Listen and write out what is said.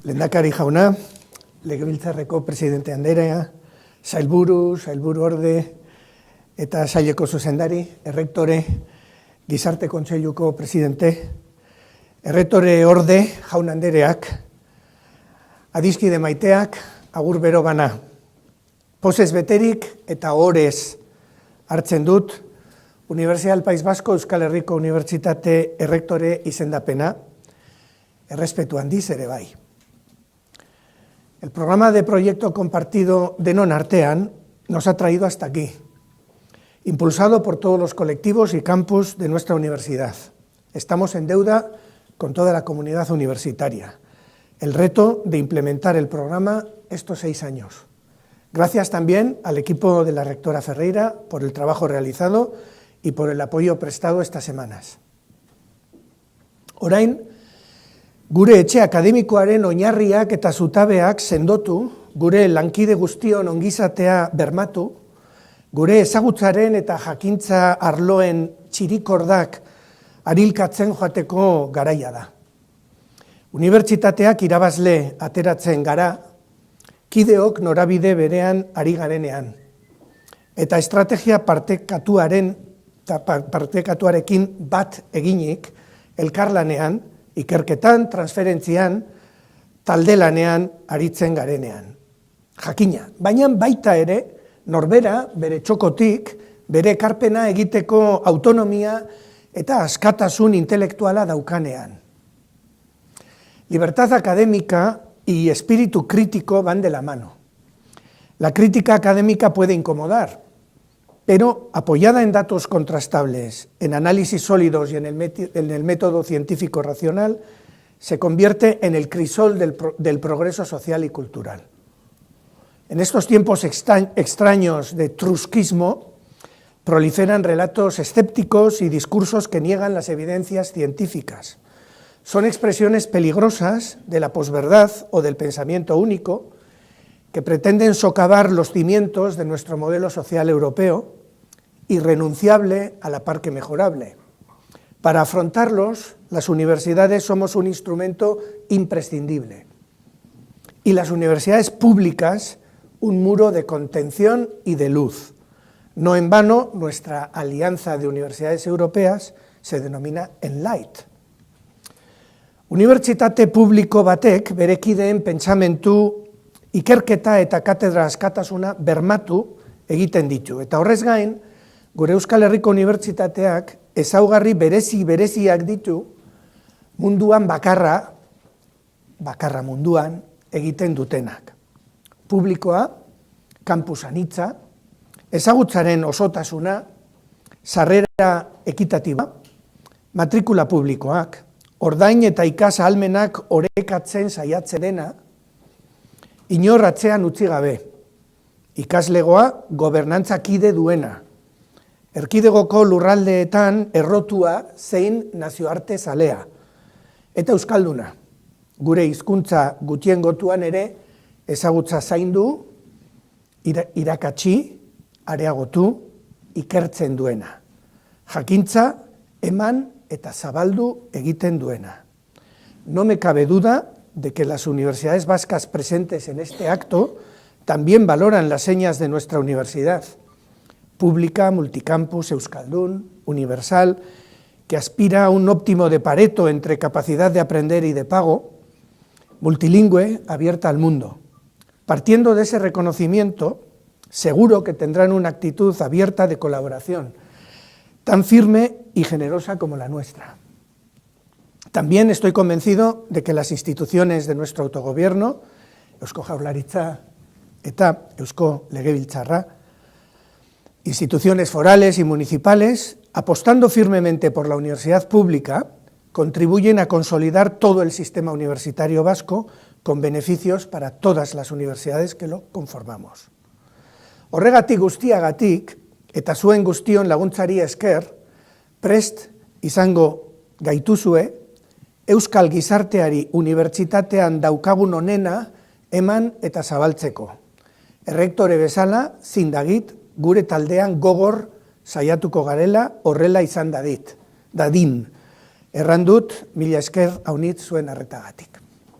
Lehendakari jauna, Legebiltzarreko presidente anderea, sailburu orde eta saileko zuzendari, errektore, Gizarte Kontseiluko presidente, errektore orde jaun andereak, adiskide maiteak, agur bero bana. Pozez beterik eta orez hartzen dut Universidad País Vasco Euskal Herriko Unibertsitate errektore izendapena, errespetu handiz ere bai. El programa de proyecto compartido denon artean nos ha traído hasta aquí, impulsado por todos los colectivos y campus de nuestra universidad. Estamos en deuda con toda la comunidad universitaria. El reto de implementar el programa estos 6 años. Gracias también al equipo de la rectora Ferreira por el trabajo realizado y por el apoyo prestado estas semanas. Orain, gure etxe akademikoaren oinarriak eta zutabeak sendotu, gure lankide guztion ongizatea bermatu, gure ezagutzaren eta jakintza arloen txirikordak arilkatzen joateko garaia da. Unibertsitateak irabazle ateratzen gara, kideok norabide berean ari garenean, eta estrategia partekatuarekin bat eginik elkarlanean, ikerketan, transferentzian, taldelanean aritzen garenean. Jakina, baina baita ere, norbera, bere txokotik, bere ekarpena egiteko autonomia eta askatasun intelektuala daukanean. Libertad académica y espíritu crítico van de la mano. La crítica académica puede incomodar, pero apoyada en datos contrastables, en análisis sólidos y en el método científico racional, se convierte en el crisol del progreso social y cultural. En estos tiempos extraños de trusquismo, proliferan relatos escépticos y discursos que niegan las evidencias científicas. Son expresiones peligrosas de la posverdad o del pensamiento único, que pretenden socavar los cimientos de nuestro modelo social europeo, irrenunciable a la par que mejorable. Para afrontarlos, las universidades somos un instrumento imprescindible. Y las universidades públicas, un muro de contención y de luz. No en vano, nuestra alianza de universidades europeas se denomina ENLIGHT. Unibertsitate publiko batek bere kideen pentsamentu, ikerketa eta katedra askatasuna bermatu egiten ditu. Eta horrez gain, gure Euskal Herriko Unibertsitateak ezaugarri bereziak ditu munduan bakarra munduan egiten dutenak. Publikoa, campus anitza, ezagutzaren osotasuna, sarrera ekitatiba, matrikula publikoak, ordain eta ikas ahalmenak orekatzen saiatzen dena, inor atzean utzi gabe, ikaslegoa gobernantza kide duena, erkidegoko lurraldeetan errotua zein nazioarte zalea, eta euskalduna, gure hizkuntza gutxiengotuan ere ezagutza zaindu, irakatsi, areagotu, ikertzen duena, jakintza, eman eta zabaldu egiten duena. No me cabe duda de que las universidades vascas presentes en este acto también valoran las señas de nuestra universidad, pública, multicampus, euskaldun, universal, que aspira a un óptimo de Pareto entre capacidad de aprender y de pago, multilingüe, abierta al mundo. Partiendo de ese reconocimiento, seguro que tendrán una actitud abierta de colaboración, tan firme y generosa como la nuestra. También estoy convencido de que las instituciones de nuestro autogobierno, Eusko Jaurlaritza eta Eusko Legebiltzarra, instituciones forales y municipales, apostando firmemente por la universidad pública, contribuyen a consolidar todo el sistema universitario vasco con beneficios para todas las universidades que lo conformamos. Horregatik guztiagatik, eta zuen guztion laguntzari esker, prest izango gaituzue, Euskal Gizarteari unibertsitatean daukagun onena eman eta zabaltzeko. Errektore bezala, zindagit, gure taldean gogor saiatuko garela horrela izan dadin. Errandut, mila esker haunitz zuen arretagatik.